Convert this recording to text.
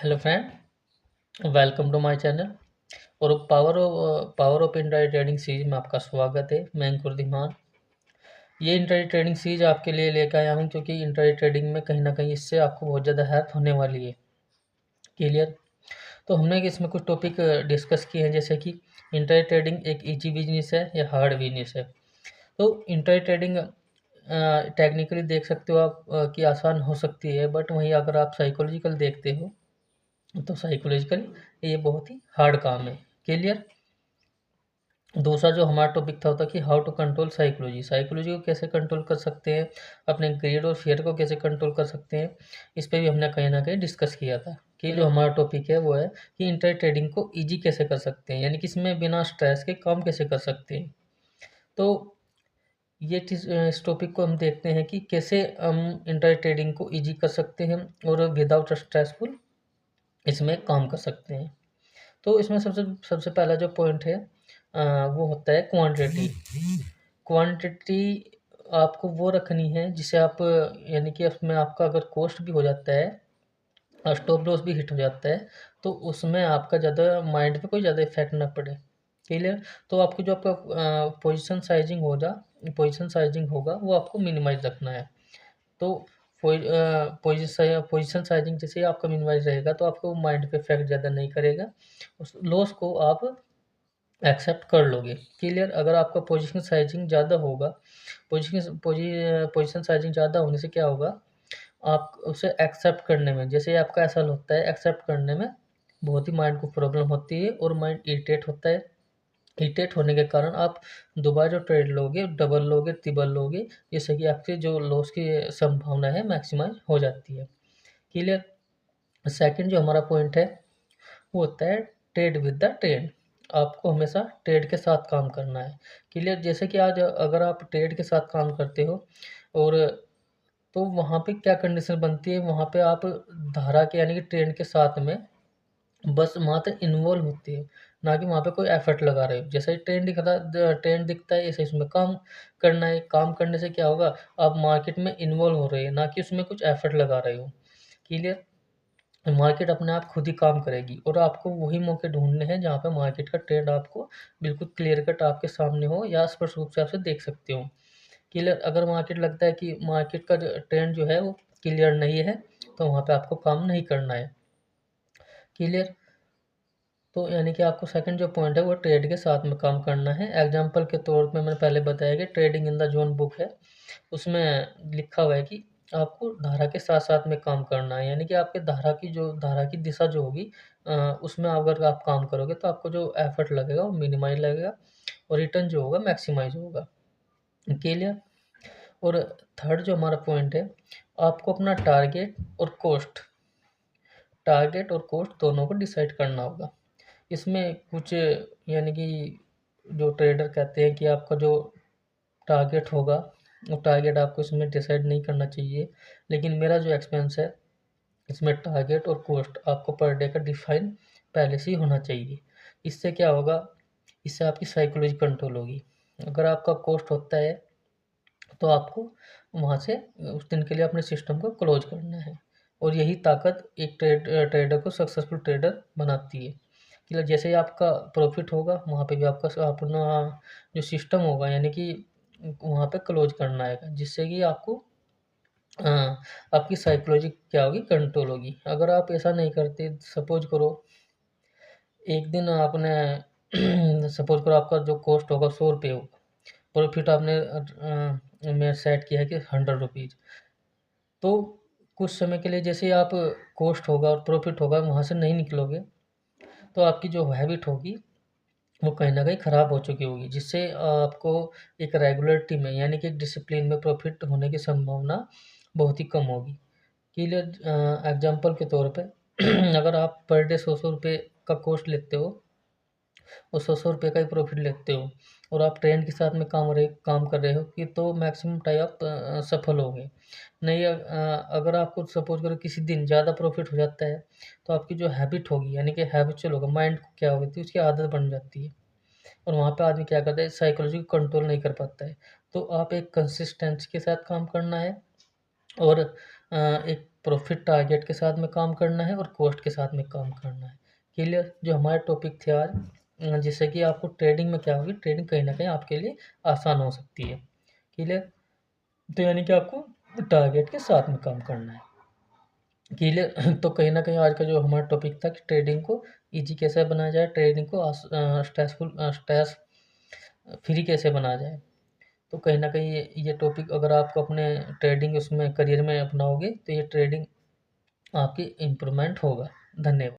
Hello friend, welcome to my channel. और power of intraday trading series में आपका स्वागत है। मैं अंकुर धीमान। ये इंट्राडे ट्रेडिंग सीरीज आपके लिए लेकर आया हूँ क्योंकि इंट्राडे ट्रेडिंग में कहीं ना कहीं इससे आपको बहुत ज़्यादा हेल्प होने वाली है। क्लियर। तो हमने इसमें कुछ टॉपिक डिस्कस किए हैं, जैसे कि इंट्राडे ट्रेडिंग एक इजी बिजनेस है या हार्ड बिजनेस है। तो इंट्राडे ट्रेडिंग टेक्निकली देख सकते हो आप कि आसान हो सकती है, बट वहीं अगर आप साइकोलॉजिकल देखते हो तो साइकोलॉजिकली ये बहुत ही हार्ड काम है। क्लियर। दूसरा जो हमारा टॉपिक था होता कि how to control psychology. Psychology को कैसे कंट्रोल कर सकते हैं, अपने ग्रीड और फियर को कैसे कंट्रोल कर सकते हैं, इस पे भी हमने कहीं ना कहीं डिस्कस किया था। कि जो हमारा टॉपिक है वो है कि इंटर ट्रेडिंग को ईजी कैसे कर सकते हैं, यानी कि इसमें बिना स्ट्रेस के काम कैसे कर सकते हैं। तो ये चीज़ इस टॉपिक को हम देखते हैं कि कैसे हम इंटर ट्रेडिंग को ईजी कर सकते हैं और विदाउट स्ट्रेसफुल इसमें काम कर सकते हैं। तो इसमें सबसे सबसे पहला जो पॉइंट है वो होता है क्वांटिटी। क्वांटिटी आपको वो रखनी है जिसे आप यानी कि उसमें आपका अगर कॉस्ट भी हो जाता है और स्टॉप लॉस भी हिट हो जाता है तो उसमें आपका ज़्यादा माइंड पे कोई ज़्यादा इफेक्ट ना पड़े। क्लियर। तो आपकी जो आपका पोजीशन साइजिंग होगा वो आपको मिनिमाइज रखना है। तो पोजीशन साइजिंग जैसे ही आपका मिनिमाइज रहेगा तो आपको माइंड पे इफेक्ट ज़्यादा नहीं करेगा। उस लॉस को आप एक्सेप्ट कर लोगे। क्लियर। अगर आपका पोजीशन साइजिंग ज़्यादा होगा, पोजीशन साइजिंग ज़्यादा होने से क्या होगा, आप उसे एक्सेप्ट करने में, जैसे आपका ऐसा होता है, एक्सेप्ट करने में बहुत ही माइंड को प्रॉब्लम होती है और माइंड इरिटेट होता है। इरिटेट होने के कारण आप दोबारा जो ट्रेड लोगे डबल लोगे ट्रिपल लोगे, जिससे कि आपकी जो लॉस की संभावना है मैक्सिमाइज हो जाती है। क्लियर। सेकंड जो हमारा पॉइंट है वो होता है ट्रेड विद द ट्रेंड। आपको हमेशा ट्रेड के साथ काम करना है। क्लियर। जैसे कि आज अगर आप ट्रेड के साथ काम करते हो और तो वहाँ पे क्या कंडीशन बनती है, वहाँ पे आप धारा के यानी कि ट्रेंड के साथ में बस मात्र इन्वॉल्व होती है, ना कि वहाँ पे कोई एफर्ट लगा रहे हो। जैसे ही ट्रेंड दिखता है ऐसे इसमें काम करना है। काम करने से क्या होगा, आप मार्केट में इन्वॉल्व हो रहे हैं, ना कि उसमें कुछ एफर्ट लगा रहे हो। क्लियर। मार्केट अपने आप खुद ही काम करेगी और आपको वही मौके ढूंढने हैं जहाँ पे मार्केट का ट्रेंड आपको बिल्कुल क्लियर कट आपके सामने हो या स्पष्ट रूप से आप उसे देख सकते हो। क्लियर। अगर मार्केट लगता है कि मार्केट का ट्रेंड जो है वो क्लियर नहीं है तो वहाँ पे आपको काम नहीं करना है। क्लियर। तो यानी कि आपको सेकंड जो पॉइंट है वो ट्रेड के साथ में काम करना है। एग्जाम्पल के तौर पे मैंने पहले बताया कि trading in the zone book है, उसमें लिखा हुआ है कि आपको धारा के साथ साथ में काम करना है, यानी कि आपके धारा की दिशा जो होगी उसमें अगर आप काम करोगे तो आपको जो एफर्ट लगेगा वो मिनिमाइज लगेगा और रिटर्न जो होगा मैक्सिमाइज होगा। क्लियर। और थर्ड जो हमारा पॉइंट है, आपको अपना टारगेट और कॉस्ट दोनों को डिसाइड करना होगा। इसमें कुछ यानी कि जो ट्रेडर कहते हैं कि आपका जो टारगेट होगा वो टारगेट आपको इसमें डिसाइड नहीं करना चाहिए, लेकिन मेरा जो एक्सपेंस है इसमें टारगेट और कॉस्ट आपको पर डे का डिफाइन पहले से ही होना चाहिए। इससे क्या होगा, इससे आपकी साइकोलॉजी कंट्रोल होगी। अगर आपका कॉस्ट होता है तो आपको वहाँ से उस दिन के लिए अपने सिस्टम को क्लोज करना है, और यही ताकत एक ट्रेडर को सक्सेसफुल ट्रेडर बनाती है। कि जैसे ही आपका प्रॉफिट होगा वहाँ पे भी आपका अपना जो सिस्टम होगा यानी कि वहाँ पे क्लोज करना है, जिससे कि आपको आपकी साइकोलॉजी क्या होगी, कंट्रोल होगी। अगर आप ऐसा नहीं करते, सपोज करो एक दिन आपने सपोज करो आपका जो कॉस्ट होगा 100 रुपये होगा, प्रॉफिट आपने में सेट किया है कि 100 रुपीज़। तो कुछ समय के लिए जैसे आप कॉस्ट होगा और प्रॉफिट होगा वहाँ से नहीं निकलोगे तो आपकी जो हैबिट होगी वो कहीं न कहीं ख़राब हो चुकी होगी, जिससे आपको एक रेगुलरिटी में यानी कि एक डिसिप्लिन में प्रॉफिट होने की संभावना बहुत ही कम होगी। क्लियर। एग्ज़ाम्पल के तौर पे अगर आप पर डे 100-100 रुपए का कॉस्ट लेते हो और 100-100 रुपए का ही प्रॉफिट लेते हो और आप ट्रेंड के साथ में काम कर रहे हो कि तो मैक्सिमम टाइम आप सफल होगे। नहीं अगर आपको सपोज़ करो किसी दिन ज़्यादा प्रॉफिट हो जाता है तो आपकी जो हैबिट होगी यानी कि हैबिचुअल होगा, माइंड को क्या होती है उसकी आदत बन जाती है और वहाँ पे आदमी क्या करता है, साइकोलॉजी को कंट्रोल नहीं कर पाता है। तो आप एक कंसिस्टेंसी के साथ काम करना है और एक प्रॉफिट टारगेट के साथ में काम करना है और कॉस्ट के साथ में काम करना है। क्लियर? जो हमारे टॉपिक थे आज, जिससे कि आपको ट्रेडिंग में क्या होगी, ट्रेडिंग कहीं न कहीं आपके लिए आसान हो सकती है। क्लियर? तो यानी कि आपको टारगेट के साथ में काम करना है। क्लियर? तो कहीं न कहीं आज का जो हमारा टॉपिक था कि ट्रेडिंग को ईज़ी कैसे बनाया जाए, ट्रेडिंग को स्ट्रेस फ्री कैसे बनाया जाए। तो कहीं न कहीं ये टॉपिक अगर आप अपने ट्रेडिंग उसमें करियर में अपनाओगे तो ये ट्रेडिंग आपकी इम्प्रूवमेंट होगा। धन्यवाद।